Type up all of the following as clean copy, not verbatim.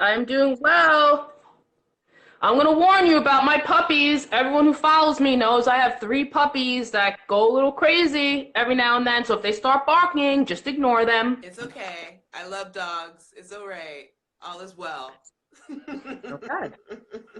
I'm doing well. I'm going to warn you about my puppies. Everyone who follows me knows I have three puppies that go a little crazy every now and then. So if they start barking, just ignore them. It's okay. I love dogs. It's all right. All is well. Okay.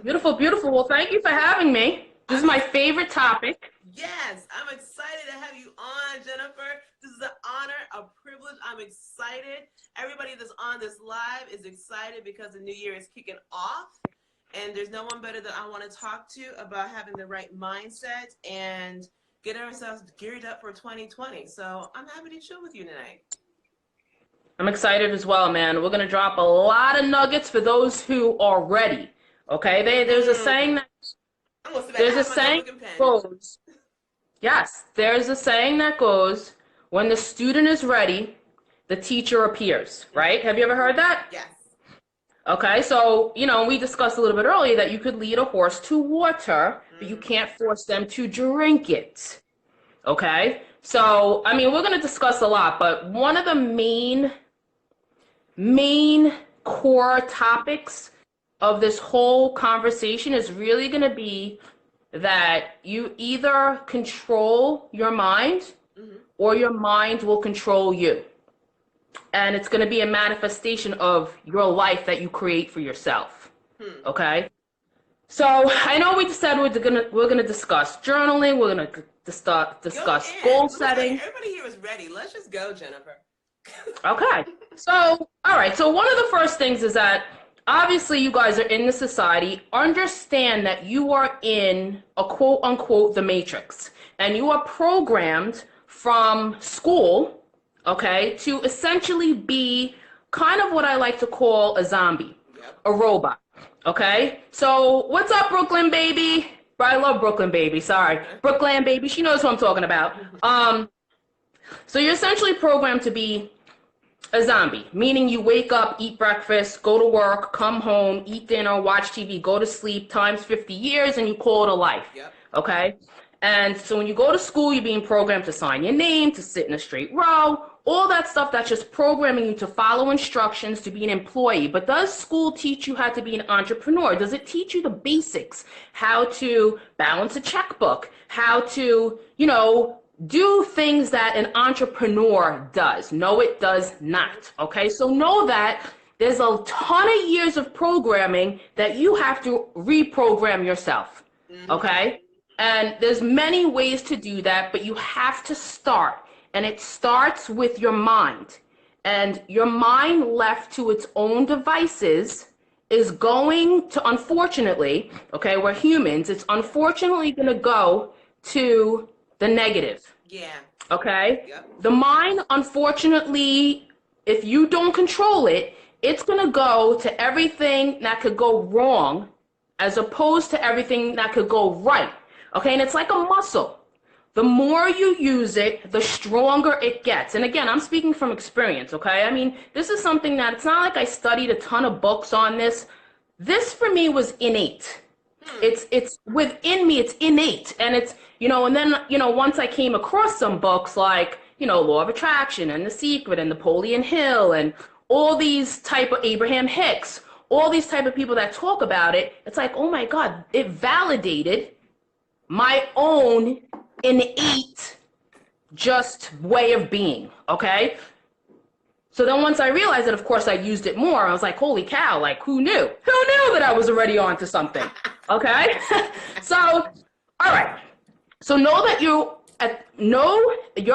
Beautiful, beautiful. Well, thank you for having me. This is I'm my ex- favorite topic. yes, I'm excited to have you on, Jennifer. This is an honor, a privilege. I'm excited. Everybody that's on this live is excited because the new year is kicking off. And there's no one better that I want to talk to about having the right mindset and get ourselves geared up for 2020. So I'm happy to chill with you tonight. I'm excited as well, man. We're going to drop a lot of nuggets for those who are ready. Okay? There's a saying Mm, that I'm going to sit back. I there's a have my saying notebook and that pen. goes, yes, there's a saying that goes, when the student is ready, the teacher appears, right? Have you ever heard that? Yes. Okay, so, we discussed a little bit earlier that you could lead a horse to water, but you Mm-hmm. can't force them to drink it. Okay? So, we're going to discuss a lot, but one of the main core topics of this whole conversation is really going to be that you either control your mind Mm-hmm. or your mind will control you. And it's going to be a manifestation of your life that you create for yourself. Hmm. Okay? So I know we just said we're gonna discuss journaling. We're gonna Go discuss in. goal Looks like setting. everybody here is ready. Let's just go, Jennifer. Okay. So all right. So one of the first things is that obviously you guys are in the society. Understand that you are in a quote unquote the matrix, and you are programmed from school, okay, to essentially be kind of what I like to call a zombie, Yep. a robot. Okay? So, what's up, Brooklyn baby? I love Brooklyn baby. Sorry. Brooklyn baby. She knows who I'm talking about. So you're essentially programmed to be a zombie, meaning you wake up, eat breakfast, go to work, come home, eat dinner, watch TV, go to sleep, times 50 years, and you call it a life. Yep. Okay? And so when you go to school, you're being programmed to sign your name, to sit in a straight row, all that stuff that's just programming you to follow instructions, to be an employee. But does school teach you how to be an entrepreneur? Does it teach you the basics? How to balance a checkbook? How to, do things that an entrepreneur does? No, it does not. Okay, so know that there's a ton of years of programming that you have to reprogram yourself. Mm-hmm. Okay, and there's many ways to do that, but you have to start, and it starts with your mind. And your mind left to its own devices is going to, unfortunately, okay, we're humans, it's unfortunately going to go to the negative. Yeah. Okay? Yep. The mind, unfortunately, if you don't control it, it's going to go to everything that could go wrong as opposed to everything that could go right. Okay? And it's like a muscle. The more you use it, the stronger it gets. And again, I'm speaking from experience, okay? This is something that it's not like I studied a ton of books on this. This for me was innate. Hmm. It's within me, it's innate. And it's, and then, once I came across some books like, Law of Attraction and The Secret and Napoleon Hill and all these type of Abraham Hicks, all these type of people that talk about it, it's like, oh my God, it validated my own innate just way of being, okay? So then once I realized that, of course, I used it more, I was like, holy cow, like, who knew? Who knew that I was already on to something, okay? So, all right. So know that you're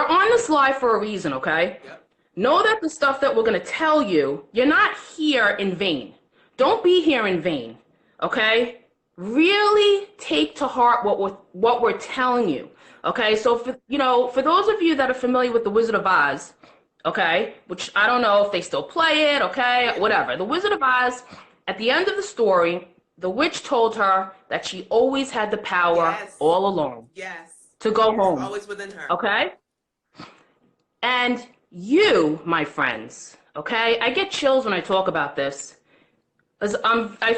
on this live for a reason, okay? Yep. Know that the stuff that we're going to tell you, you're not here in vain. Don't be here in vain, okay? Really take to heart what we're telling you, okay? So, for those of you that are familiar with The Wizard of Oz, okay, which I don't know if they still play it, okay, whatever. The Wizard of Oz, at the end of the story, the witch told her that she always had the power Yes. all alone Yes. to go home, Always within her. okay? And you, my friends, okay, I get chills when I talk about this, because I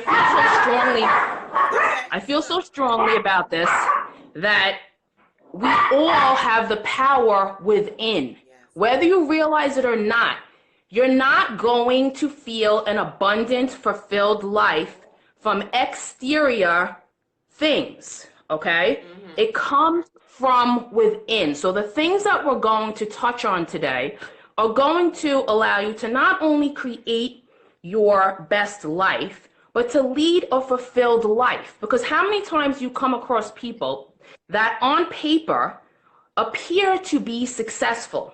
feel so strongly about this that we all have the power within. Yes. Whether you realize it or not, You're not going to feel an abundant, fulfilled life from exterior things, okay? It comes from within. So the things that we're going to touch on today are going to allow you to not only create your best life, but to lead a fulfilled life. Because how many times you come across people that on paper appear to be successful,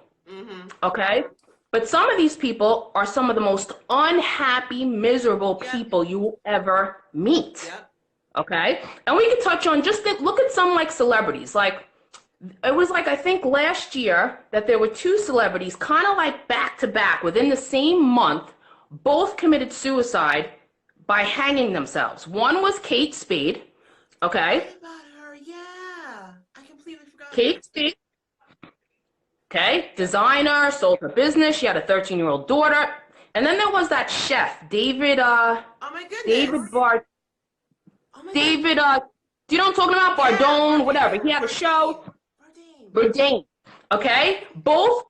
okay? But some of these people are some of the most unhappy, miserable people you will ever meet, okay? And we can touch on, just look at some like celebrities. Like, it was like, I think last year that there were two celebrities kind of like back to back within the same month, both committed suicide by hanging themselves. One was Kate Spade, okay? What about her? Yeah. I completely forgot. Kate Spade. Okay, designer, sold her business. She had a 13-year-old daughter. And then there was that chef, David, Oh my goodness. David Bard, Oh my David, do you know what I'm talking about? Bardone, whatever. He had a show. Bourdain. Okay, both,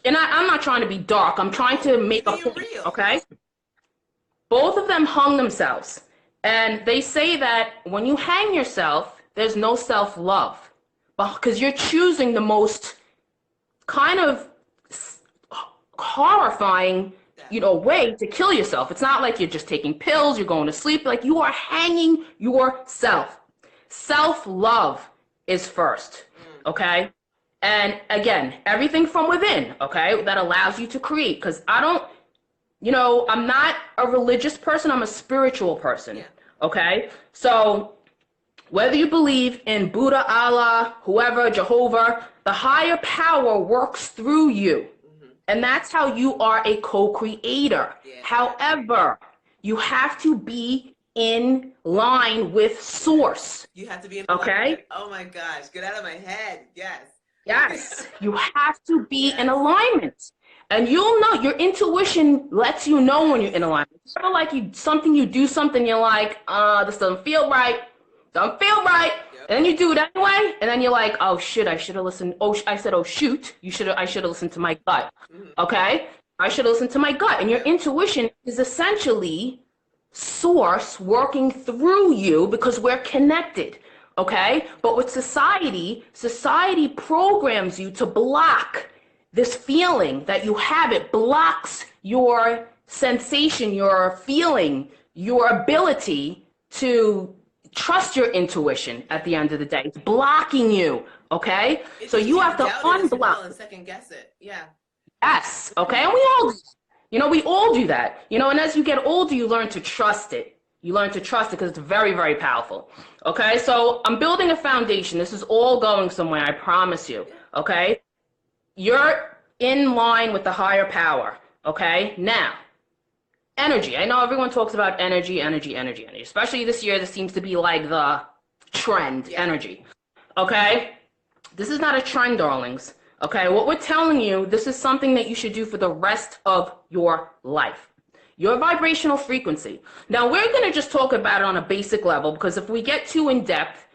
and I'm not trying to be dark. I'm trying to make a point, okay? Both of them hung themselves. And they say that when you hang yourself, there's no self-love. Because you're choosing the most kind of horrifying, way to kill yourself. It's not like you're just taking pills, you're going to sleep. Like, you are hanging yourself. Self-love is first, okay? And again, everything from within, okay, that allows you to create. Because I'm not a religious person, I'm a spiritual person, okay? So whether you believe in Buddha, Allah, whoever, Jehovah, the higher power works through you. And that's how you are a co-creator. However, you have to be in line with source. You have to be in alignment. Oh my gosh, get out of my head. Yes, you have to be in alignment. And you'll know, your intuition lets you know when you're in alignment. It's sort of like you do something, you're like, this doesn't feel right. Don't feel right. And then you do it anyway, and then you're like, oh shit, I should have listened. Oh, I said, oh shoot, I should have listened to my gut. Okay? I should have listened to my gut. And your intuition is essentially source working through you because we're connected. Okay? But with society programs you to block this feeling that you have. It blocks your sensation, your feeling, your ability to trust your intuition at the end of the day. It's blocking you, okay? So you have to unblock and second guess it. Yes, okay? And we all do that. And as you get older, you learn to trust it. You learn to trust it because it's very, very powerful. Okay, so I'm building a foundation. This is all going somewhere, I promise you, okay? You're in line with the higher power, okay? Now, energy. I know everyone talks about energy. Especially this year, this seems to be like the trend, energy. Okay? This is not a trend, darlings. Okay? What we're telling you, this is something that you should do for the rest of your life. Your vibrational frequency. Now, we're going to just talk about it on a basic level because if we get too in depth,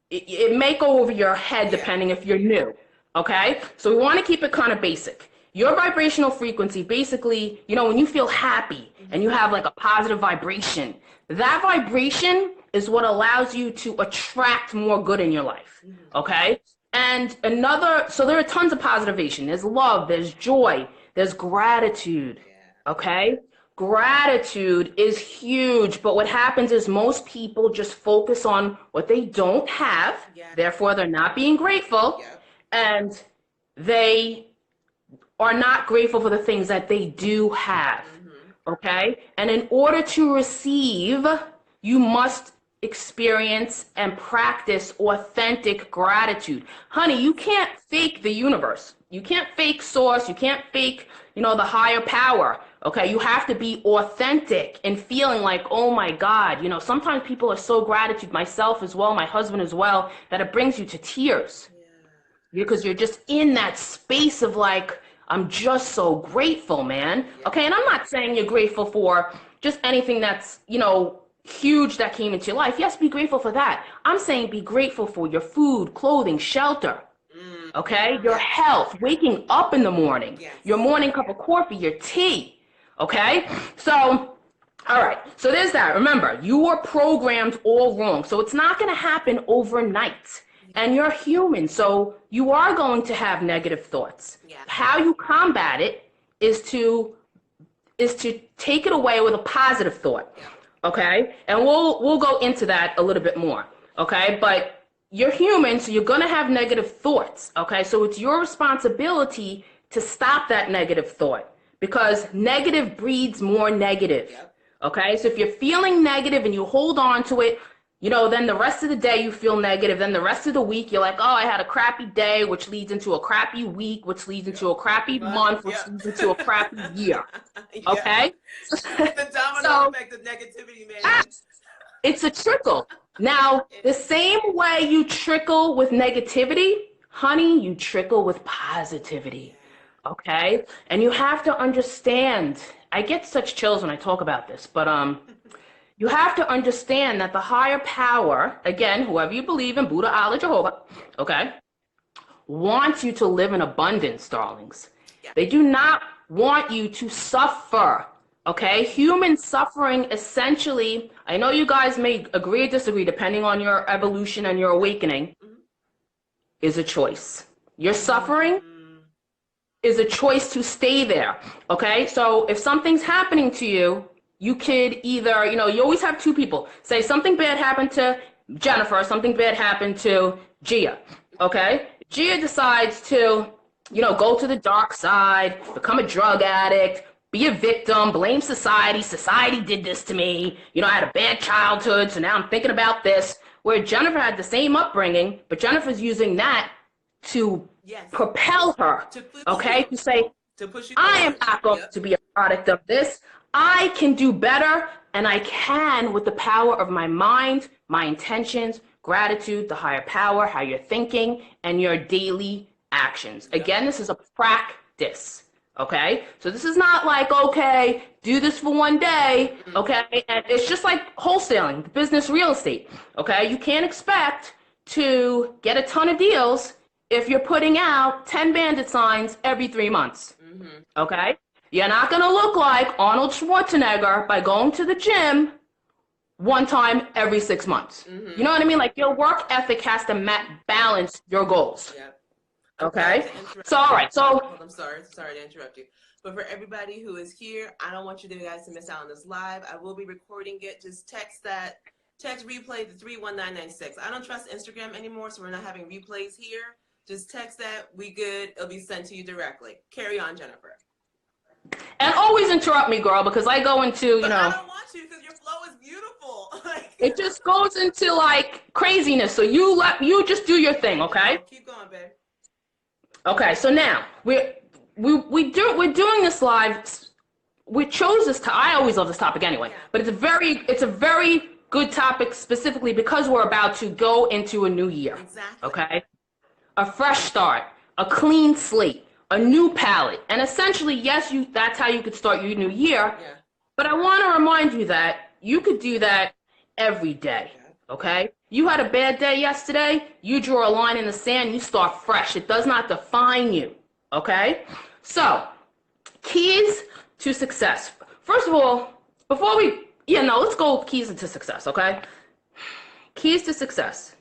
it may go over your head depending if you're new. Okay? So we want to keep it kind of basic. Your vibrational frequency, basically, when you feel happy and you have like a positive vibration, that vibration is what allows you to attract more good in your life, okay? And so there are tons of positivation. There's love, there's joy, there's gratitude, okay? Gratitude is huge, but what happens is most people just focus on what they don't have, therefore they're not being grateful, and they are not grateful for the things that they do have, okay? And in order to receive, you must experience and practice authentic gratitude. Honey, you can't fake the universe. You can't fake source. You can't fake, the higher power, okay? You have to be authentic and feeling like, oh my God, sometimes people are so gratitude, myself as well, my husband as well, that it brings you to tears because you're just in that space of like, I'm just so grateful, man. Okay, and I'm not saying you're grateful for just anything that's, huge that came into your life. Yes, be grateful for that. I'm saying be grateful for your food, clothing, shelter. Okay? Your health, waking up in the morning, Yes. your morning cup of coffee, your tea. Okay? So, all right. So there's that. Remember, you were programmed all wrong. So it's not going to happen overnight. And you're human. So you are going to have negative thoughts. Yeah. How you combat it is to take it away with a positive thought. Yeah. Okay? And we'll go into that a little bit more. Okay? But you're human, so you're going to have negative thoughts. Okay? So it's your responsibility to stop that negative thought, because negative breeds more negative. Yep. Okay? So if you're feeling negative and you hold on to it, you know, then the rest of the day you feel negative. Then the rest of the week you're like, oh, I had a crappy day, which leads into a crappy week, which leads into a crappy month, which leads into a crappy year. Okay? The domino effect of negativity, man. It's a trickle. Now, the same way you trickle with negativity, honey, you trickle with positivity. Okay? And you have to understand, I get such chills when I talk about this, but you have to understand that the higher power, again, whoever you believe in, Buddha, Allah, Jehovah, okay, wants you to live in abundance, darlings. Yeah. They do not want you to suffer, okay? Human suffering, essentially, I know you guys may agree or disagree, depending on your evolution and your awakening, is a choice. Your suffering is a choice to stay there, okay? So if something's happening to you, you could either, you know, you always have two people. Say something bad happened to Jennifer, something bad happened to Gia, okay? Gia decides to, you know, go to the dark side, become a drug addict, be a victim, blame society. Society did this to me. You know, I had a bad childhood, so now I'm thinking about this. Where Jennifer had the same upbringing, but Jennifer's using that to propel her, okay? To say, to push you I am not going to be a product of this. I can do better, and I can with the power of my mind, my intentions, gratitude, the higher power, how you're thinking, and your daily actions. Again, this is a practice, okay? So this is not like, okay, do this for one day, okay? And it's just like wholesaling, business, real estate, okay? You can't expect to get a ton of deals if you're putting out 10 bandit signs every 3 months, okay? You're not going to look like Arnold Schwarzenegger by going to the gym one time every 6 months. You know what I mean? Like, your work ethic has to balance your goals. Yeah. Okay? So, all right. So, I'm sorry to interrupt you. But for everybody who is here, I don't want you guys to miss out on this live. I will be recording it. Just text replay to 31996. I don't trust Instagram anymore, so we're not having replays here. Just text that. We good. It'll be sent to you directly. Carry on, Jennifer. And always interrupt me, girl, because I go into, you know. I don't want you because your flow is beautiful. It just goes into like craziness. So you just do your thing, okay? Keep going, babe. Okay, so now we're doing this live. We chose this. I always love this topic anyway, but it's a very good topic specifically because we're about to go into a new year. Exactly. Okay, a fresh start, a clean slate. A new palette. And essentially, yes, that's how you could start your new year. Yeah. But I want to remind you that you could do that every day, okay? You had a bad day yesterday, you draw a line in the sand, you start fresh. It does not define you, okay? So, keys to success. First of all, before let's go with keys to success, okay? Keys to success.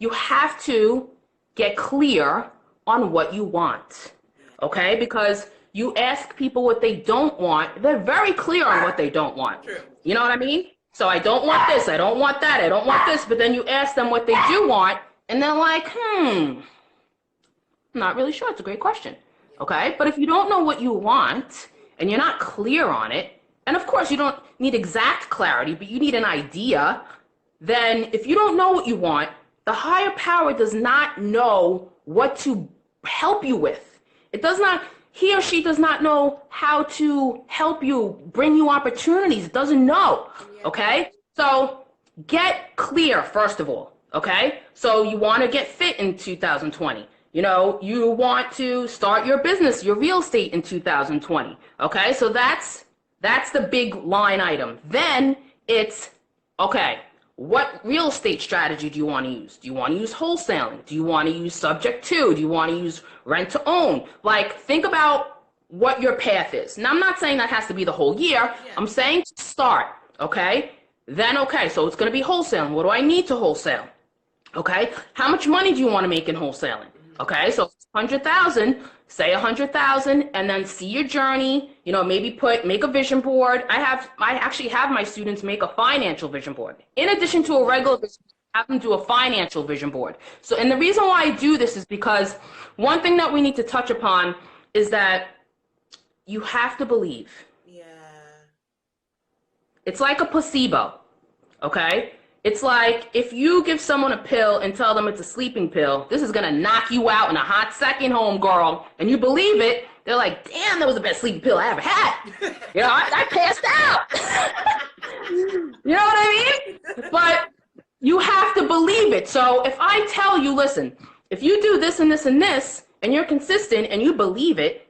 You have to get clear on what you want. Okay, because you ask people what they don't want, they're very clear on what they don't want. True. You know what I mean? So I don't want this, I don't want that, I don't want this, but then you ask them what they do want, and they're like, I'm not really sure. It's a great question. Okay, but if you don't know what you want, and you're not clear on it, and of course you don't need exact clarity, but you need an idea, then if you don't know what you want, the higher power does not know what to help you with. He or she does not know how to help you, bring you opportunities. It doesn't know, okay? So get clear, first of all, okay? So you want to get fit in 2020. You know, you want to start your business, your real estate in 2020, okay? So that's the big line item. Then it's, okay, what real estate strategy do you want to use? Do you want to use wholesaling? Do you want to use subject to? Do you want to use rent to own? Like, think about what your path is. Now, I'm not saying that has to be the whole year. Yeah. I'm saying start, okay? Then, okay, so it's going to be wholesaling. What do I need to wholesale? Okay, how much money do you want to make in wholesaling? Okay, so 100,000, say 100,000, and then see your journey. You know, maybe make a vision board. I actually have my students make a financial vision board. In addition to a regular vision board, I have them do a financial vision board. So, and the reason why I do this is because one thing that we need to touch upon is that you have to believe. Yeah. It's like a placebo, okay? It's like if you give someone a pill and tell them it's a sleeping pill, this is going to knock you out in a hot second, homegirl, and you believe it, they're like, damn, that was the best sleeping pill I ever had. You know, I passed out. You know what I mean? But you have to believe it. So if I tell you, listen, if you do this and this and this, and you're consistent and you believe it,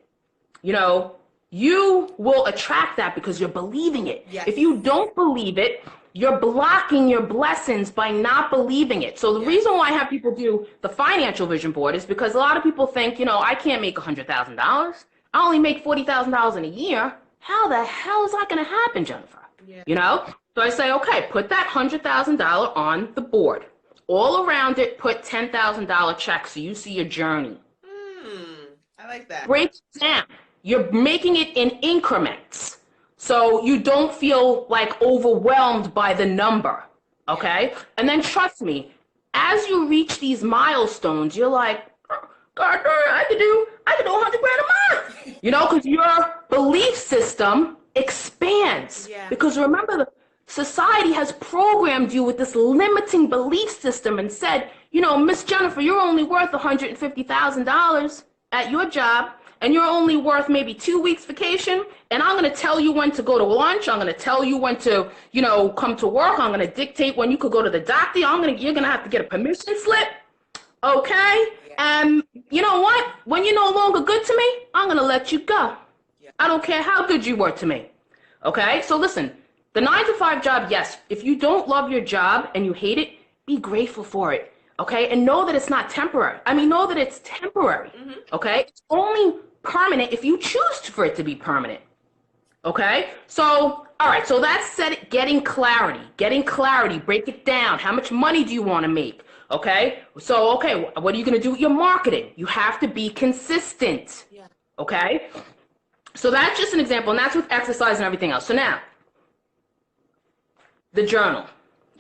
you know, you will attract that because you're believing it. Yes. If you don't believe it, you're blocking your blessings by not believing it. So the reason why I have people do the financial vision board is because a lot of people think, you know, I can't make $100,000. I only make $40,000 in a year. How the hell is that going to happen, Jennifer? Yeah. You know? So I say, okay, put that $100,000 on the board. All around it, put $10,000 checks so you see your journey. I like that. Break it down. You're making it in increments. So you don't feel like overwhelmed by the number, okay? And then trust me, as you reach these milestones, you're like, God, I could do 100 grand a month, you know, because your belief system expands. Yeah. Because remember, society has programmed you with this limiting belief system and said, you know, Miss Jennifer, you're only worth $150,000 at your job. And you're only worth maybe 2 weeks vacation, and I'm going to tell you when to go to lunch. I'm going to tell you when to, you know, come to work. I'm going to dictate when you could go to the doctor. You're going to have to get a permission slip, okay? And you know what? When you're no longer good to me, I'm going to let you go. I don't care how good you were to me, okay? So listen, the 9-to-5 job, yes, if you don't love your job and you hate it, be grateful for it, okay? And know that it's not temporary. I mean, know that it's temporary, okay? It's only permanent if you choose for it to be permanent, okay? So, all right, so that's getting clarity, break it down. How much money do you want to make, okay? So, okay, what are you going to do with your marketing? You have to be consistent, okay? So that's just an example, and that's with exercise and everything else. So now, the journal,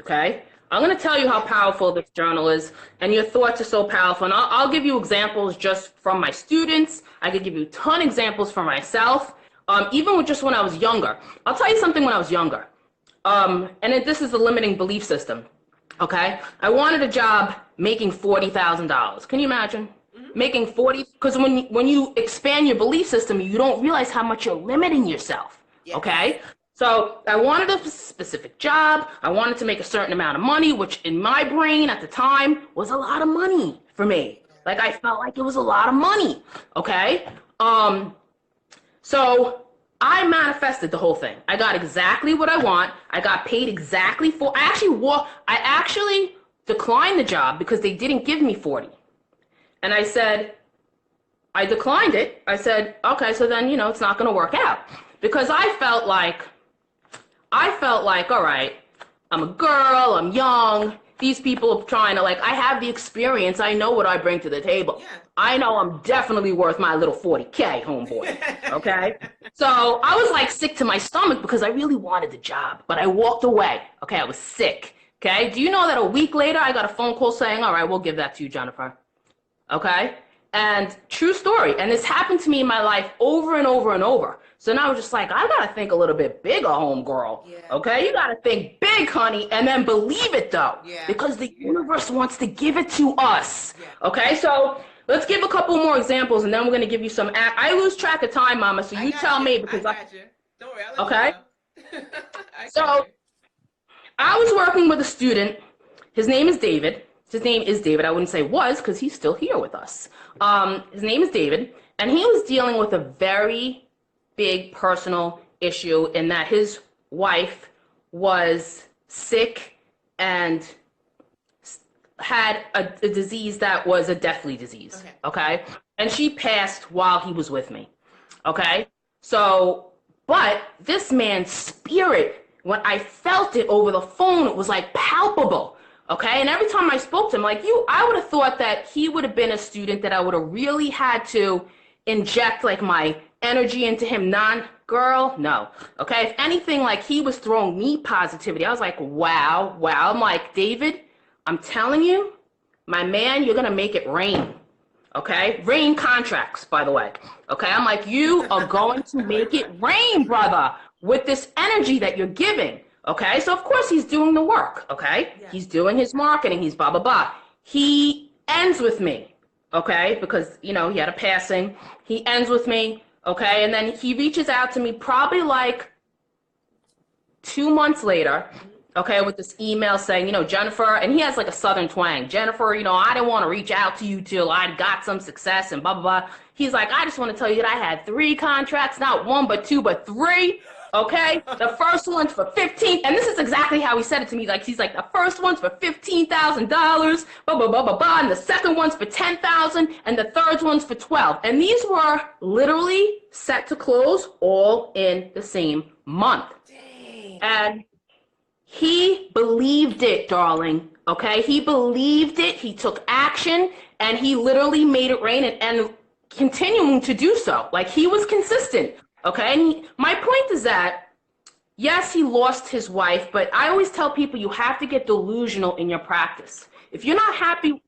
okay? I'm going to tell you how powerful this journal is, and your thoughts are so powerful. And I'll give you examples just from my students. I could give you a ton of examples for myself, even with just when I was younger. I'll tell you something when I was younger, this is a limiting belief system, okay? I wanted a job making $40,000. Can you imagine? Making 40, because when you expand your belief system, you don't realize how much you're limiting yourself, okay? So I wanted a specific job. I wanted to make a certain amount of money, which in my brain at the time was a lot of money for me. Like I felt like it was a lot of money. Okay. So I manifested the whole thing. I got exactly what I want. I got paid exactly for. I actually declined the job because they didn't give me 40. And I said, I declined it. I said, okay, so then, you know, it's not going to work out because I felt like, all right, I'm a girl, I'm young. These people are trying to, like, I have the experience. I know what I bring to the table. Yeah. I know I'm definitely worth my little 40K, homeboy, okay? So I was, like, sick to my stomach because I really wanted the job, but I walked away, okay? I was sick, okay? Do you know that a week later I got a phone call saying, all right, we'll give that to you, Jennifer, okay? And true story, and this happened to me in my life over and over and over. So now I was just like, I got to think a little bit bigger, homegirl. Yeah. Okay? You got to think big, honey, and then believe it, though. Yeah. Because the universe wants to give it to us. Yeah. Okay? So let's give a couple more examples, and then we're going to give you some. I lose track of time, Mama, so you tell me. Because I got you. Don't worry. I'll let you know. So I was working with a student. His name is David. His name is David. I wouldn't say was because he's still here with us. His name is David, and he was dealing with a very big personal issue in that his wife was sick and had a disease that was a deathly disease. Okay. And she passed while he was with me. Okay. So, but this man's spirit, when I felt it over the phone, it was like palpable. Okay. And every time I spoke to him, like I would have thought that he would have been a student that I would have really had to inject like my energy into him. Girl, no. Okay. If anything, like he was throwing me positivity. I was like, wow. I'm like, David, I'm telling you, my man, you're going to make it rain. Okay. Rain contracts, by the way. Okay. I'm like, you are going to make it rain, brother, with this energy that you're giving. Okay. So of course he's doing the work. Okay. Yeah. He's doing his marketing. He's blah, blah, blah. He ends with me. Okay. Because, he had a passing. He ends with me. Okay. And then he reaches out to me probably like 2 months later. Okay. With this email saying, Jennifer, and he has like a Southern twang. Jennifer, I didn't want to reach out to you till I got some success and blah, blah, blah. He's like, I just want to tell you that I had 3 contracts, not 1, but 2, but 3. Okay. The first one's for 15. And this is exactly how he said it to me. Like, he's like, the first one's for $15,000, blah, blah, blah, blah, blah. And the second one's for 10,000 and the third one's for 12. And these were literally set to close all in the same month. Dang. And he believed it, darling. Okay. He believed it. He took action and he literally made it rain and continuing to do so. Like, he was consistent. Okay, and my point is that, yes, he lost his wife, but I always tell people you have to get delusional in your practice. If you're not happy,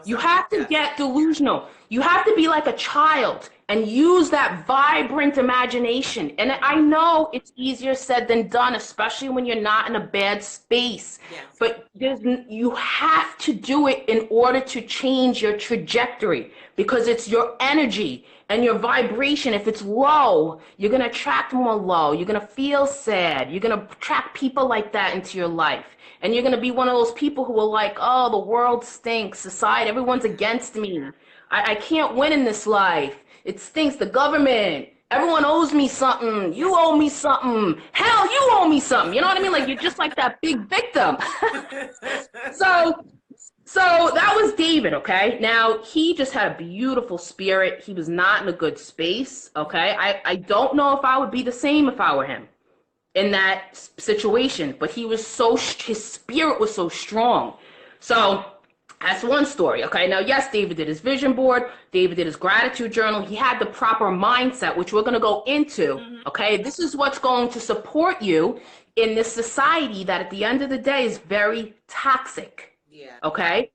you have to get delusional. You have to be like a child and use that vibrant imagination. And I know it's easier said than done, especially when you're not in a bad space. Yes. But you have to do it in order to change your trajectory, because it's your energy and your vibration. If it's low, you're going to attract more low. You're going to feel sad. You're going to attract people like that into your life. And you're going to be one of those people who are like, oh, the world stinks. Society, everyone's against me. I can't win in this life. It stinks. The government, everyone owes me something. You owe me something. Hell, you owe me something. You know what I mean? Like, you're just like that big victim. So that was David, okay? Now, he just had a beautiful spirit. He was not in a good space, okay? I don't know if I would be the same if I were him in that situation, but his spirit was so strong. So that's one story, okay? Now, yes, David did his vision board. David did his gratitude journal. He had the proper mindset, which we're going to go into, okay? This is what's going to support you in this society that at the end of the day is very toxic. Yeah. Okay.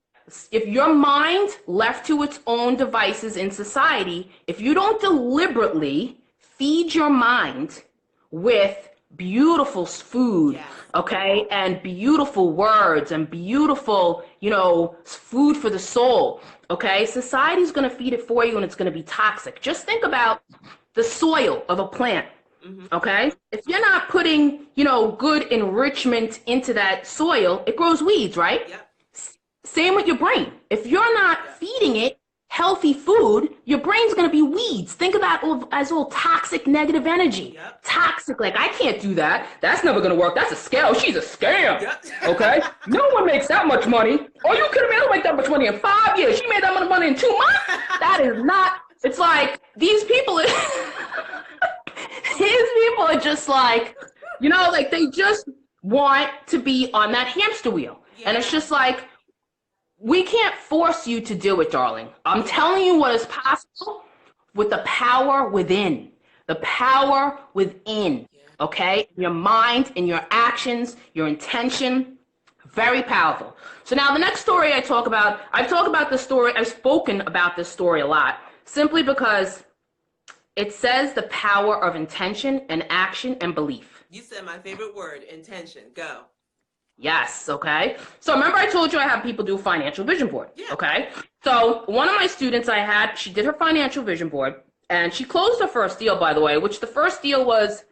If your mind left to its own devices in society, if you don't deliberately feed your mind with beautiful food, yes, okay, and beautiful words and beautiful, food for the soul, okay, society's going to feed it for you and it's going to be toxic. Just think about the soil of a plant. Okay. If you're not putting, good enrichment into that soil, it grows weeds, right? Yep. Same with your brain. If you're not feeding it healthy food, your brain's going to be weeds. Think of that as all toxic, negative energy. Yep. Toxic, like, I can't do that. That's never going to work. That's a scam. She's a scam. Yep. Okay? No one makes that much money. Oh, you could have made make that much money in 5 years. She made that much money in 2 months. That is not, it's like, these people are just like, like they just want to be on that hamster wheel. Yeah. And it's just like, we can't force you to do it, darling. I'm telling you what is possible with the power within. The power within, okay? Your mind and your actions, your intention, very powerful. So now the next story I've talked about this story, I've spoken about this story a lot, simply because it says the power of intention and action and belief. You said my favorite word, intention. Go. Yes, okay. So remember I told you I have people do a financial vision board, okay? So one of my students she did her financial vision board, and she closed her first deal, by the way, which the first deal was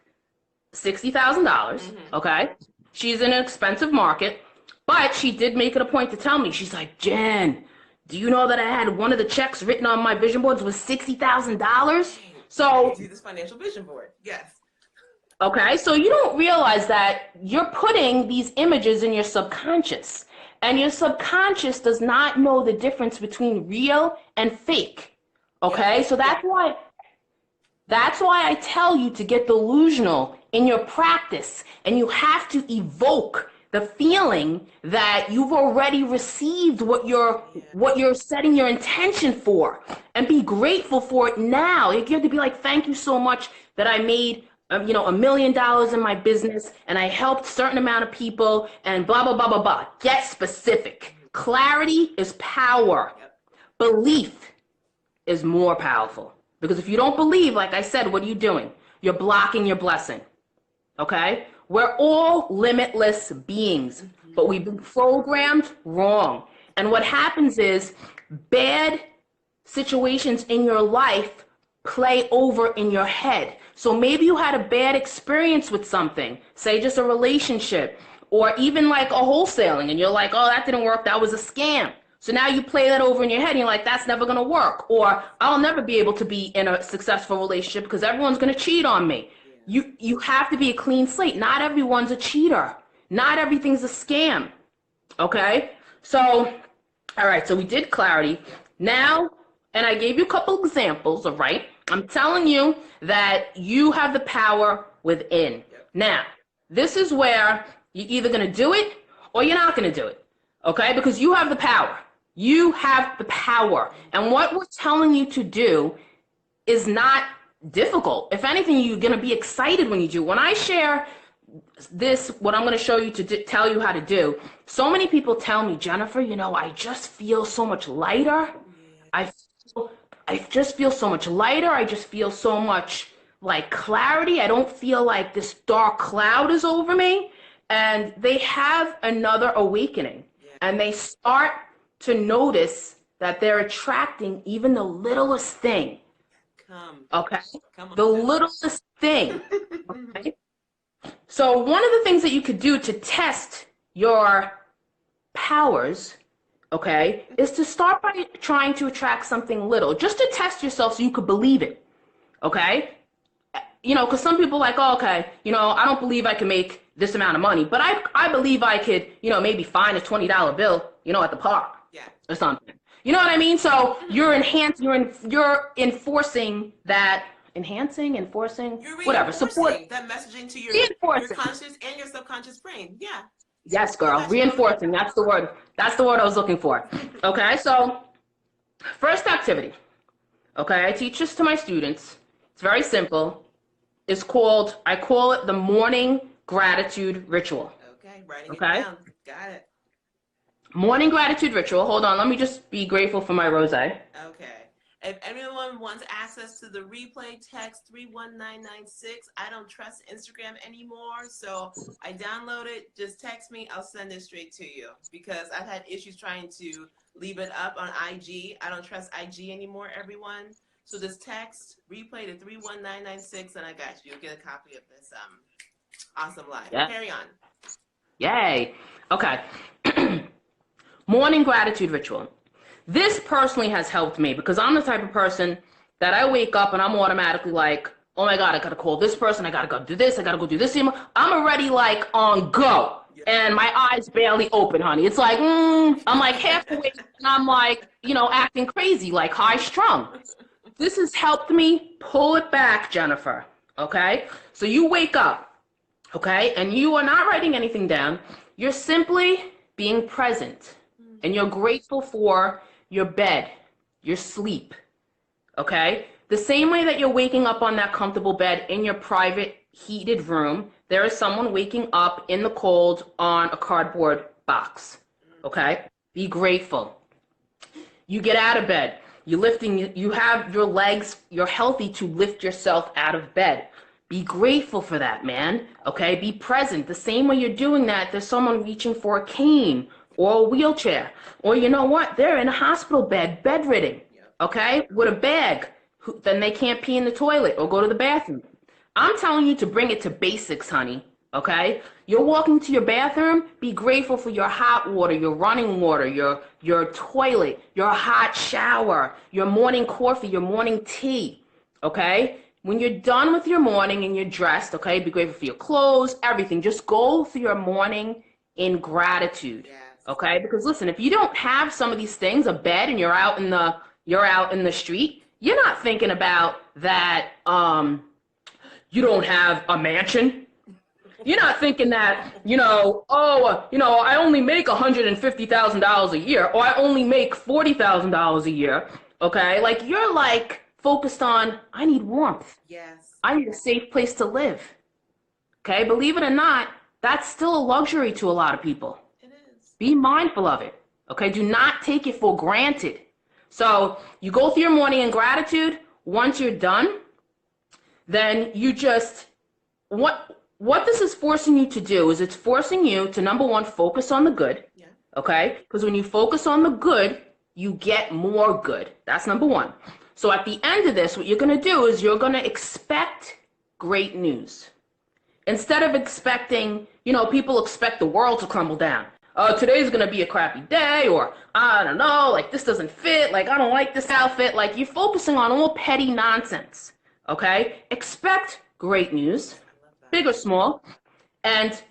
$60,000, okay? She's in an expensive market, but she did make it a point to tell me. She's like, Jen, do you know that I had one of the checks written on my vision boards was $60,000? So do this financial vision board, yes. Okay, so you don't realize that you're putting these images in your subconscious, and your subconscious does not know the difference between real and fake. Yep. Okay, so that's why I tell you to get delusional in your practice, and you have to evoke the feeling that you've already received what you're setting your intention for, and be grateful for it now. You have to be like, thank you so much that I made $1 million in my business, and I helped a certain amount of people, and blah blah blah blah blah. Get specific. Clarity is power. Yep. Belief is more powerful. Because if you don't believe, like I said, what are you doing? You're blocking your blessing. Okay? We're all limitless beings, but we've been programmed wrong. And what happens is bad situations in your life play over in your head. So maybe you had a bad experience with something, say just a relationship, or even like a wholesaling, and you're like, oh, that didn't work, that was a scam. So now you play that over in your head and you're like, that's never going to work. Or I'll never be able to be in a successful relationship because everyone's going to cheat on me. You have to be a clean slate. Not everyone's a cheater. Not everything's a scam. Okay? So, all right, so we did clarity. Now, and I gave you a couple examples, all right? I'm telling you that you have the power within. Now, this is where you're either going to do it or you're not going to do it. Okay? Because you have the power. You have the power. And what we're telling you to do is not difficult. If anything, you're going to be excited when you do. When I share this, what I'm going to show you to tell you how to do, so many people tell me, Jennifer, I just feel so much lighter. I just feel so much lighter. I just feel so much like clarity. I don't feel like this dark cloud is over me. And they have another awakening. And they start to notice that they're attracting even the littlest thing. Okay? The littlest thing. Okay? So one of the things that you could do to test your powers, okay, is to start by trying to attract something little, just to test yourself so you could believe it. Okay? Because some people are like, oh, okay, I don't believe I can make this amount of money, but I believe I could, maybe find a $20 bill, at the park. Yeah. Or something. You know what I mean? So you're enforcing that, whatever. Support that messaging to your conscious and your subconscious brain. Yeah. Yes, girl. Reinforcing. That's the word. That's the word I was looking for. Okay. So first activity. Okay. I teach this to my students. It's very simple. I call it the morning gratitude ritual. Okay. Writing it down. Got it. Morning gratitude ritual. Hold on. Let me just be grateful for my rosé. Okay. If anyone wants access to the replay, text 31996. I don't trust Instagram anymore, so I download it. Just text me. I'll send it straight to you because I've had issues trying to leave it up on IG. I don't trust IG anymore, everyone. So just text replay to 31996, and I got you. You'll get a copy of this awesome live. Yeah. Carry on. Yay. Okay. Morning gratitude ritual. This personally has helped me because I'm the type of person that I wake up and I'm automatically like, oh my God, I got to call this person. I got to go do this. I got to go do this. I'm already like on go. And my eyes barely open, honey. It's like, I'm like half awake and I'm like, acting crazy, like high strung. This has helped me pull it back, Jennifer. Okay. So you wake up. Okay. And you are not writing anything down. You're simply being present. And you're grateful for your bed, your sleep, okay? The same way that you're waking up on that comfortable bed in your private heated room, there is someone waking up in the cold on a cardboard box, okay? Be grateful. You get out of bed. You have your legs, you're healthy to lift yourself out of bed. Be grateful for that, man, okay? Be present. The same way you're doing that, there's someone reaching for a cane or a wheelchair, or you know what? They're in a hospital bed, bedridden, okay, with a bag. Then they can't pee in the toilet or go to the bathroom. I'm telling you to bring it to basics, honey, okay? You're walking to your bathroom, be grateful for your hot water, your running water, your toilet, your hot shower, your morning coffee, your morning tea, okay? when you're done with your morning and you're dressed, okay, be grateful for your clothes, everything. Just go through your morning in gratitude. Yes. Okay? Because listen, if you don't have some of these things, a bed, and you're out in the street, you're not thinking about that you don't have a mansion. You're not thinking that, I only make $150,000 a year, or I only make $40,000 a year. Okay? Like, you're like focused on, I need warmth. Yes. I need a safe place to live. Okay? Believe it or not, that's still a luxury to a lot of people. It is. Be mindful of it. Okay? Do not take it for granted. So you go through your morning in gratitude. Once you're done, then you just, what this is forcing you to do is it's forcing you to, number one, focus on the good. Yeah. Okay? Because when you focus on the good, you get more good. That's number one. So at the end of this, what you're going to do is you're going to expect great news. Instead of expecting, people expect the world to crumble down. Today's going to be a crappy day, or I don't know, like this doesn't fit, like I don't like this outfit. Like, you're focusing on all petty nonsense. Okay? Expect great news, big or small, and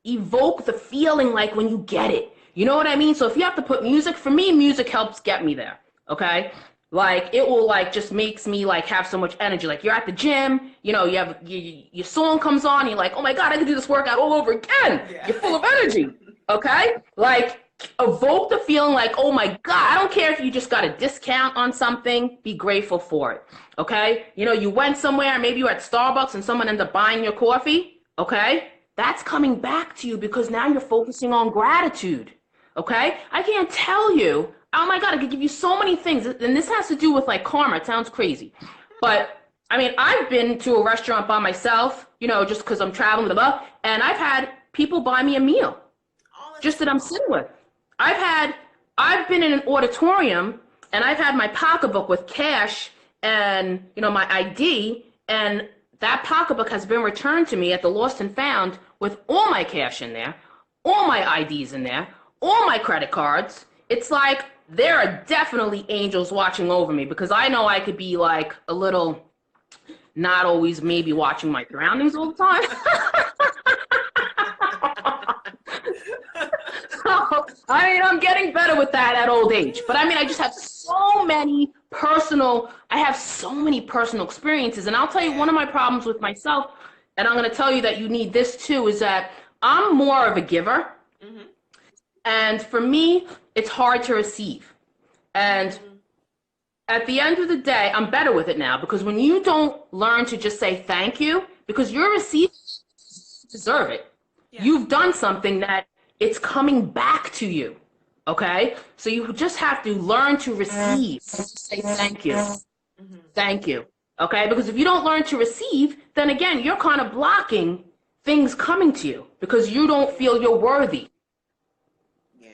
evoke the feeling like when you get it. You know what I mean? So if you have to put music, for me, music helps get me there. Okay? Like, it will just makes me have so much energy. Like, you're at the gym, your song comes on, you're like, oh my God, I can do this workout all over again. Yeah. You're full of energy. Okay? Like, evoke the feeling like, oh my God, I don't care if you just got a discount on something, be grateful for it. Okay? You went somewhere, maybe you're at Starbucks and someone ended up buying your coffee. Okay? That's coming back to you because now you're focusing on gratitude. Okay? I can't tell you. Oh my God, I could give you so many things. And this has to do with karma. It sounds crazy. But I mean, I've been to a restaurant by myself, just because I'm traveling, blah, blah, and I've had people buy me a meal just that I'm sitting with. I've been in an auditorium and I've had my pocketbook with cash and, my ID, and that pocketbook has been returned to me at the Lost and Found with all my cash in there, all my IDs in there, all my credit cards. It's like, there are definitely angels watching over me, because I know I could be a little, not always maybe watching my surroundings all the time. So, I'm getting better with that at old age. But I just have so many personal experiences. And I'll tell you, one of my problems with myself, and I'm going to tell you that you need this too, is that I'm more of a giver. Mm-hmm. And for me, it's hard to receive. And at the end of the day, I'm better with it now, because when you don't learn to just say thank you, because you're receiving, you deserve it. Yeah. You've done something that it's coming back to you. Okay? So you just have to learn to receive. Say thank you. Mm-hmm. Thank you. Okay? Because if you don't learn to receive, then again, you're kind of blocking things coming to you because you don't feel you're worthy.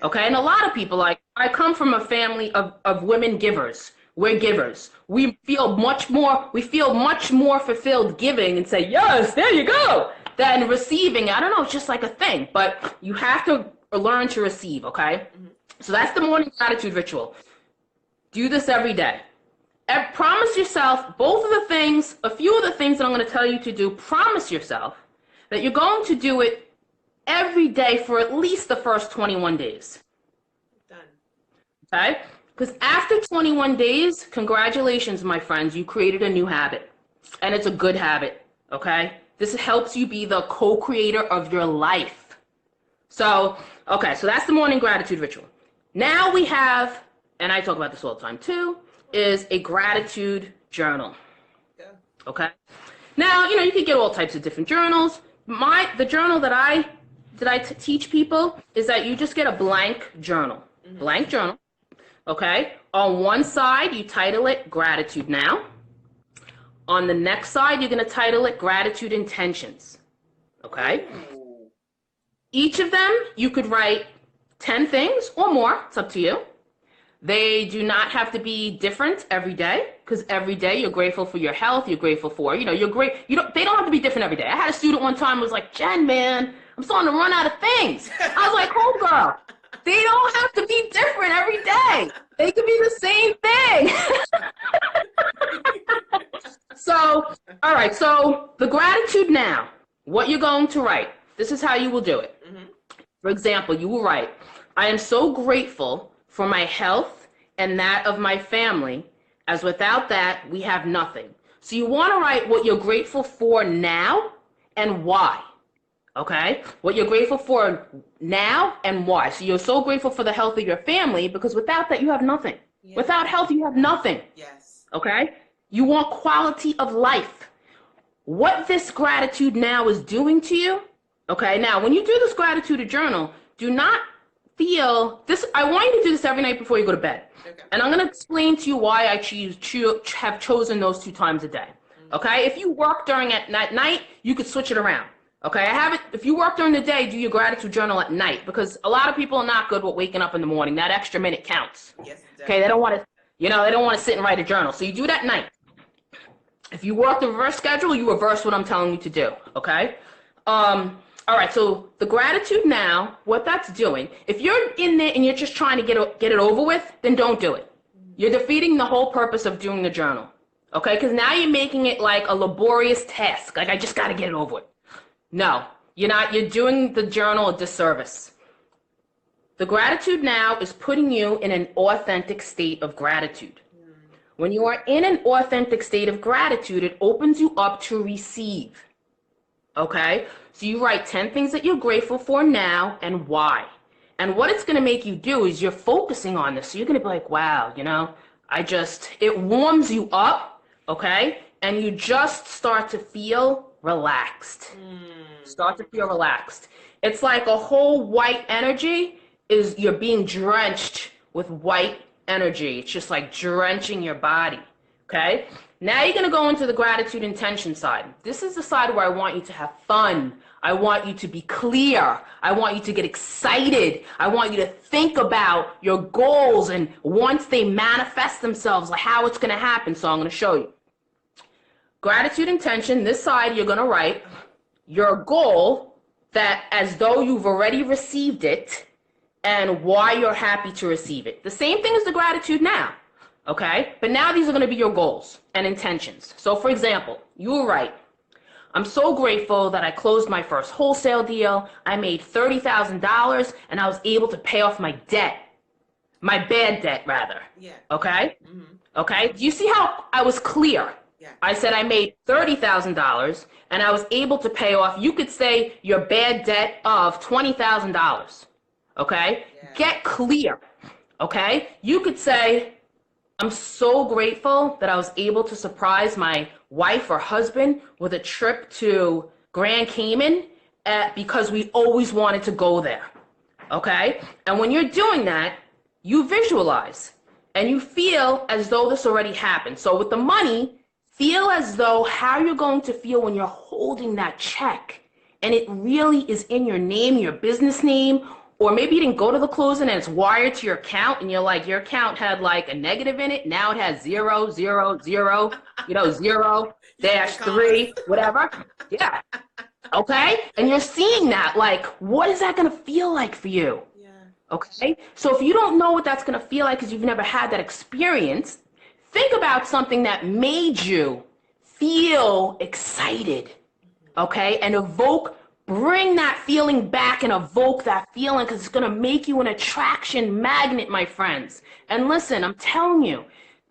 Okay, and a lot of people, I come from a family of women givers. We're givers. We feel much more fulfilled giving and say, yes, there you go, than receiving. I don't know, it's just like a thing, but you have to learn to receive, okay? Mm-hmm. So that's the morning gratitude ritual. Do this every day. And promise yourself a few of the things that I'm going to tell you to do, promise yourself that you're going to do it every day for at least the first 21 days. Done. Okay? Because after 21 days, congratulations, my friends, you created a new habit. And it's a good habit. Okay? This helps you be the co-creator of your life. So, okay, so that's the morning gratitude ritual. Now we have, and I talk about this all the time too, is a gratitude journal. Yeah. Okay? Now, you can get all types of different journals. The journal that I teach people is that you just get a blank journal. Mm-hmm. Blank journal. Okay? On one side, you title it Gratitude Now. On the next side, you're going to title it Gratitude Intentions. Okay? Ooh. Each of them, you could write 10 things or more. It's up to you. They do not have to be different every day, because every day you're grateful for your health, you're grateful for, you're great. They don't have to be different every day. I had a student one time who was like, Jen, man, I'm starting to run out of things. I was like, oh, girl, they don't have to be different every day. They could be the same thing. So, all right. So the gratitude now, what you're going to write, this is how you will do it. Mm-hmm. For example, you will write, I am so grateful for my health and that of my family, as without that, we have nothing. So you want to write what you're grateful for now and why. Okay? What you're grateful for now and why. So you're so grateful for the health of your family because without that, you have nothing. Yes. Without health, you have nothing. Yes. Okay? You want quality of life. What this gratitude now is doing to you. Okay? Now, when you do this gratitude journal, do not feel this. I want you to do this every night before you go to bed. Okay. And I'm going to explain to you why I have chosen those 2 times a day. Okay? If you work during at night, you could switch it around. Okay, I have it. If you work during the day, do your gratitude journal at night because a lot of people are not good with waking up in the morning. That extra minute counts. Yes, okay, they don't want to, they don't want to sit and write a journal. So you do it at night. If you work the reverse schedule, you reverse what I'm telling you to do. Okay. All right. So the gratitude now, what that's doing, if you're in there and you're just trying to get it over with, then don't do it. You're defeating the whole purpose of doing the journal. Okay, because now you're making it like a laborious task. Like I just got to get it over with. No, you're not. You're doing the journal a disservice. The gratitude now is putting you in an authentic state of gratitude. When you are in an authentic state of gratitude, it opens you up to receive. Okay? So you write 10 things that you're grateful for now and why. And what it's going to make you do is you're focusing on this. So you're going to be like, wow, it warms you up, okay? And you just start to feel relaxed. Start to feel relaxed. It's like a whole white energy you're being drenched with white energy. It's just like drenching your body. Okay? Now you're going to go into the gratitude intention side. This is the side where I want you to have fun. I want you to be clear. I want you to get excited. I want you to think about your goals and once they manifest themselves, like how it's going to happen. So I'm going to show you. Gratitude intention, this side you're going to write your goal that as though you've already received it and why you're happy to receive it. The same thing as the gratitude now, okay? But now these are going to be your goals and intentions. So for example, you will write, I'm so grateful that I closed my first wholesale deal. I made $30,000 and I was able to pay off my debt. My bad debt, rather. Yeah. Okay? Mm-hmm. Okay? Do you see how I was clear? Yeah. I said I made $30,000 and I was able to pay off, you could say, your bad debt of $20,000. Okay? Yeah. Get clear. Okay? You could say, I'm so grateful that I was able to surprise my wife or husband with a trip to Grand Cayman because we always wanted to go there. Okay? And when you're doing that, you visualize and you feel as though this already happened. So with the money, feel as though how you're going to feel when you're holding that check and it really is in your name, your business name, or maybe you didn't go to the closing and it's wired to your account and you're like, your account had like a negative in it. Now it has 0, 0, 0, 0-3, whatever. Yeah. Okay. And you're seeing that, like, what is that going to feel like for you? Yeah. Okay. So if you don't know what that's going to feel like because you've never had that experience, think about something that made you feel excited. Okay. And bring that feeling back and evoke that feeling because it's going to make you an attraction magnet, my friends. And listen, I'm telling you,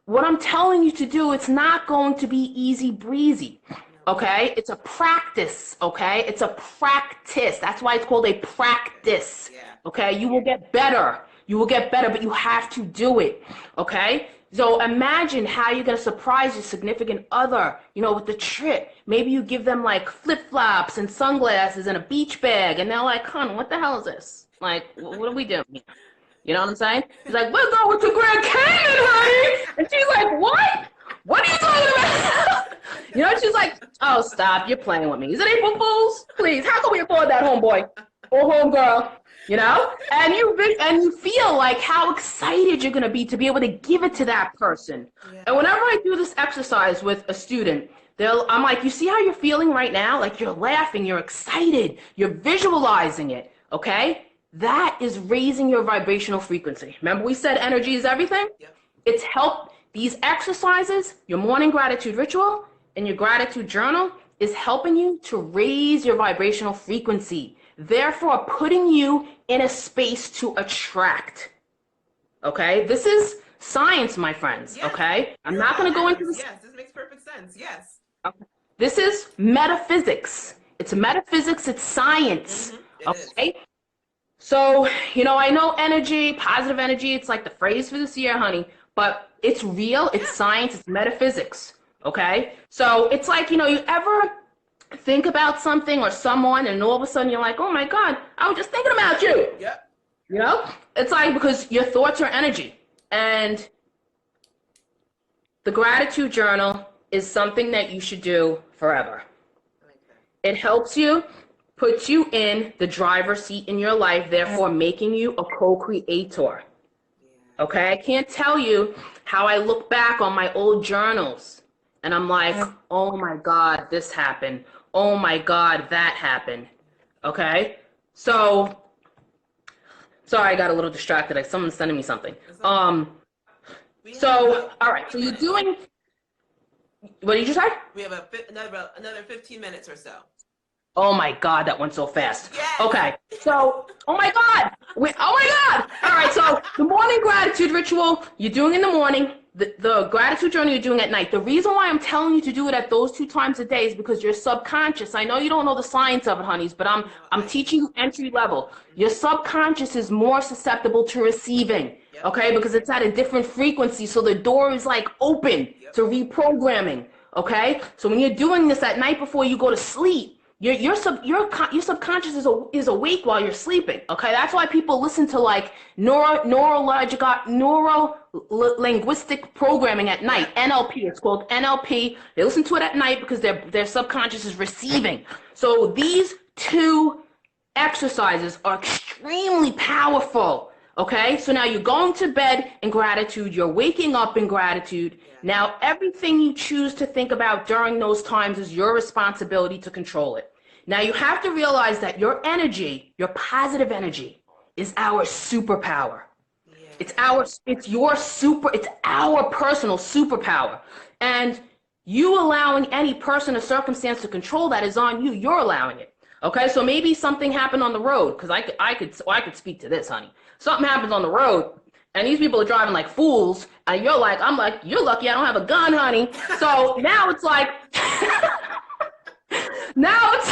what I'm telling you to do, it's not going to be easy breezy. Okay? It's a practice. Okay? It's a practice. That's why it's called a practice. Okay? You will get better. You will get better, but you have to do it. Okay? So imagine how you're going to surprise your significant other, with the trip. Maybe you give them like flip-flops and sunglasses and a beach bag. And they're like, hon, what the hell is this? Like, what are we doing here? You know what I'm saying? He's like, we're going to Grand Cayman, honey. And she's like, what? What are you talking about? She's like, oh, stop. You're playing with me. Is it April Fool's? Please, how can we afford that, homeboy or homegirl? And you feel like how excited you're going to be able to give it to that person. Yeah. And whenever I do this exercise with a student, I'm like, you see how you're feeling right now? Like you're laughing, you're excited, you're visualizing it. Okay? That is raising your vibrational frequency. Remember we said energy is everything? Yep. It's helped these exercises, your morning gratitude ritual, in your gratitude journal is helping you to raise your vibrational frequency, therefore putting you in a space to attract. Okay? This is science, my friends. Yes. Okay? I'm not going to go into this. Yes, this makes perfect sense. Yes. Okay. This is metaphysics. It's metaphysics, it's science. Okay? Is. So, I know energy, positive energy, it's like the phrase for this year, honey, but it's real, it's science, it's metaphysics. Okay? So it's like, you ever think about something or someone and all of a sudden you're like, oh my God, I was just thinking about you. Yep. It's like because your thoughts are energy. And the gratitude journal is something that you should do forever. It helps you, puts you in the driver's seat in your life, therefore making you a co-creator. Okay? I can't tell you how I look back on my old journals and I'm like, oh my God, this happened. Oh my God, that happened. Okay? So, sorry, I got a little distracted. Someone's sending me something. All right. So you're doing, what did you say? We have another 15 minutes or so. Oh my God, that went so fast. Yes. Okay. So, oh my God. Oh my God. All right. So the morning gratitude ritual you're doing in the morning, the gratitude journal you're doing at night. The reason why I'm telling you to do it at those 2 times a day is because your subconscious, I know you don't know the science of it, honeys, but I'm teaching you entry level. Your subconscious is more susceptible to receiving, okay? Because it's at a different frequency. So the door is like open to reprogramming, okay? So when you're doing this at night before you go to sleep, your subconscious is awake while you're sleeping. Okay, that's why people listen to like neuro-linguistic programming at night. NLP, it's called NLP. They listen to it at night because their subconscious is receiving. So these 2 exercises are extremely powerful. Okay, so now you're going to bed in gratitude. You're waking up in gratitude. Now, everything you choose to think about during those times is your responsibility to control it. Now, you have to realize that your energy, your positive energy, is our superpower. It's our personal superpower. And you allowing any person or circumstance to control that is on you. You're allowing it. Okay, so maybe something happened on the road, because I could speak to this, honey. Something happens on the road, and these people are driving like fools, and you're like, you're lucky I don't have a gun, honey. So now it's like, now it's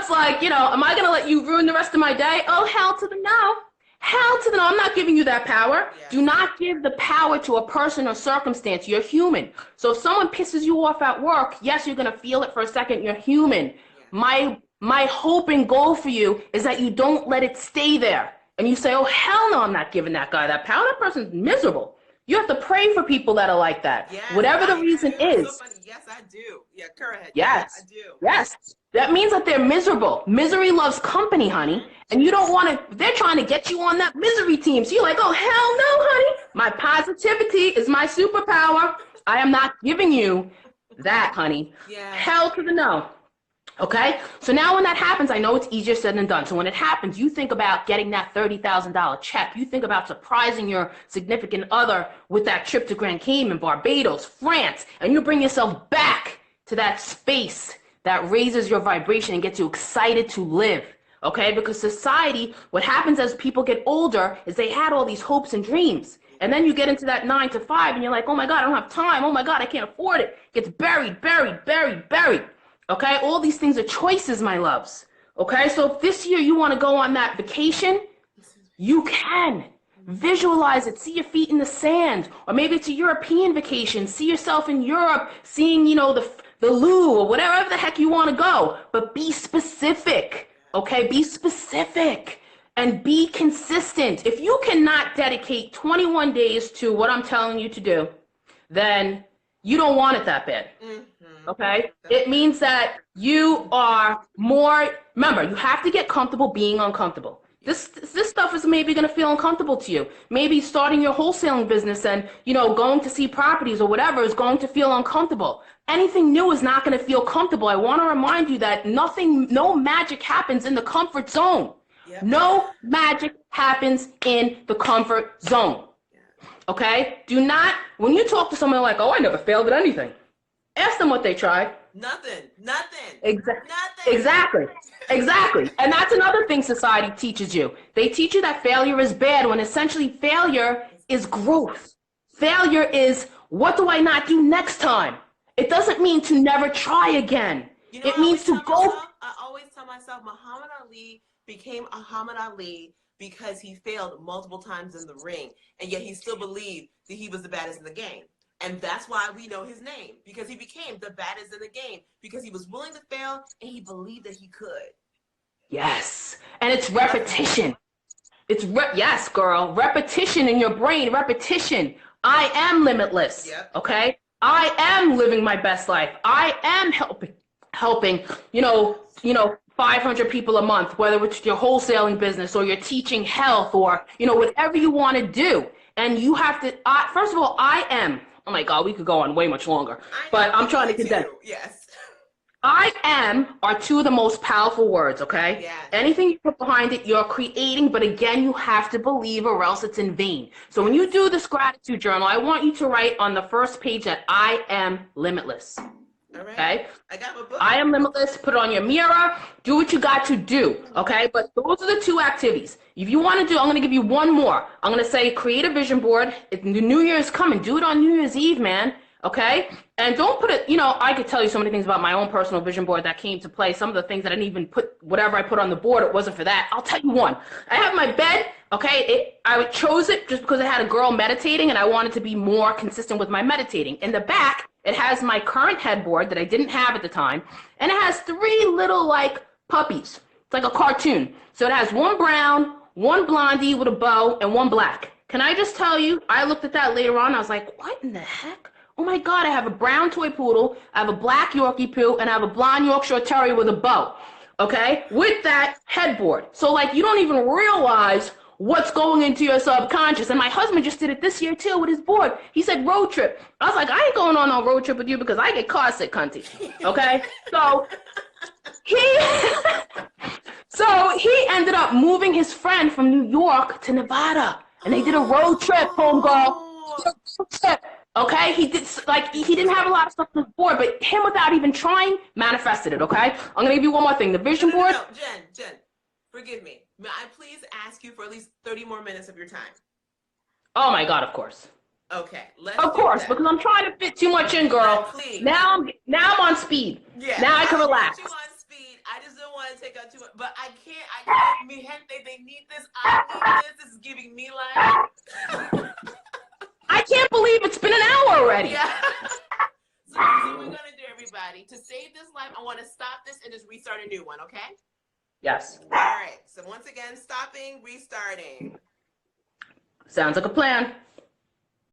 like, am I gonna let you ruin the rest of my day? Oh, hell to the no. Hell to the no. I'm not giving you that power. Yeah. Do not give the power to a person or circumstance. You're human. So if someone pisses you off at work, yes, you're gonna feel it for a second. You're human. Yeah. My hope and goal for you is that you don't let it stay there. And you say, oh, hell no, I'm not giving that guy that power. That person's miserable. You have to pray for people that are like that. Yes, whatever the reason is. So yes, I do. Yeah, correct. Yes. I do. Yes. That means that they're miserable. Misery loves company, honey. And you don't want to, they're trying to get you on that misery team. So you're like, oh, hell no, honey. My positivity is my superpower. I am not giving you that, honey. Yeah. Hell to the no. Okay, so now when that happens, I know it's easier said than done. So when it happens, you think about getting that $30,000 check. You think about surprising your significant other with that trip to Grand Cayman, Barbados, France, and you bring yourself back to that space that raises your vibration and gets you excited to live. Okay, because society, what happens as people get older is they had all these hopes and dreams. And then you get into that 9 to 5 and you're like, oh my God, I don't have time. Oh my God, I can't afford it. It gets buried. Okay, all these things are choices, my loves. Okay, so if this year you want to go on that vacation, you can. Visualize it, see your feet in the sand, or maybe it's a European vacation, see yourself in Europe, seeing, the Lou or whatever the heck you want to go, but be specific, okay, be specific and be consistent. If you cannot dedicate 21 days to what I'm telling you to do, then you don't want it that bad. Okay? It means that you are more, remember, you have to get comfortable being uncomfortable. This stuff is maybe going to feel uncomfortable to you. Maybe starting your wholesaling business and, going to see properties or whatever is going to feel uncomfortable. Anything new is not going to feel comfortable. I want to remind you that no magic happens in the comfort zone. Yep. No magic happens in the comfort zone. Okay? Do not, when you talk to someone like, oh, I never failed at anything. Ask them what they tried. Nothing. Exactly. And that's another thing society teaches you. They teach you that failure is bad when essentially failure is growth. Failure is, what do I not do next time? It doesn't mean to never try again. You know, it means to go. I always tell myself Muhammad Ali became Muhammad Ali because he failed multiple times in the ring, and yet he still believed that he was the baddest in the game. And that's why we know his name, because he became the baddest in the game, because he was willing to fail and he believed that he could. Yes. And it's repetition. Yes, girl. Repetition in your brain. Repetition. I am limitless. Yep. Okay? I am living my best life. I am helping, 500 people a month, whether it's your wholesaling business or you're teaching health or, whatever you want to do. And you have to, first of all, I am. Oh my God, we could go on way much longer, but I'm trying to condense. Yes. I am are two of the most powerful words, okay? Yeah. Anything you put behind it, you're creating, but again, you have to believe or else it's in vain. So when you do this gratitude journal, I want you to write on the first page that I am limitless. All right. Okay? I got my book. I am limitless. Put it on your mirror. Do what you got to do, okay? But those are the two activities. If you want to do, I'm going to give you one more. I'm going to say create a vision board. If the New Year is coming, do it on New Year's Eve, man. Okay? And don't put it, I could tell you so many things about my own personal vision board that came to play. Some of the things that I didn't even put, whatever I put on the board, it wasn't for that. I'll tell you one. I have my bed, okay? I chose it just because it had a girl meditating and I wanted to be more consistent with my meditating. In the back, it has my current headboard that I didn't have at the time. And it has 3 little, puppies. It's like a cartoon. So it has 1 brown, 1 blondie with a bow, and 1 black. Can I just tell you, I looked at that later on. I was like, what in the heck? Oh my God, I have a brown toy poodle, I have a black Yorkie poo, and I have a blonde Yorkshire Terrier with a bow, okay? With that headboard. So you don't even realize what's going into your subconscious. And my husband just did it this year too with his board. He said road trip. I was like, I ain't going on no road trip with you because I get car sick, cunty, okay? So he ended up moving his friend from New York to Nevada. And they did a road trip, homegirl. Okay, he did he didn't have a lot of stuff on the board, but him without even trying manifested it. Okay, I'm gonna give you one more thing. The vision board. No, Jen, forgive me. May I please ask you for at least 30 more minutes of your time? Oh my God, of course. Okay, of course, because I'm trying to fit too much in, girl. Please. Now I'm on speed. Yeah. Now I can relax. You on speed. I just don't want to take out too much, but I can't. Mi gente, they need this. I need this. This is giving me life. I can't believe it's been an hour already. Yeah. So what we're gonna do, everybody, to save this life, I want to stop this and just restart a new one, okay? Yes. All right. So once again, stopping, restarting. Sounds like a plan.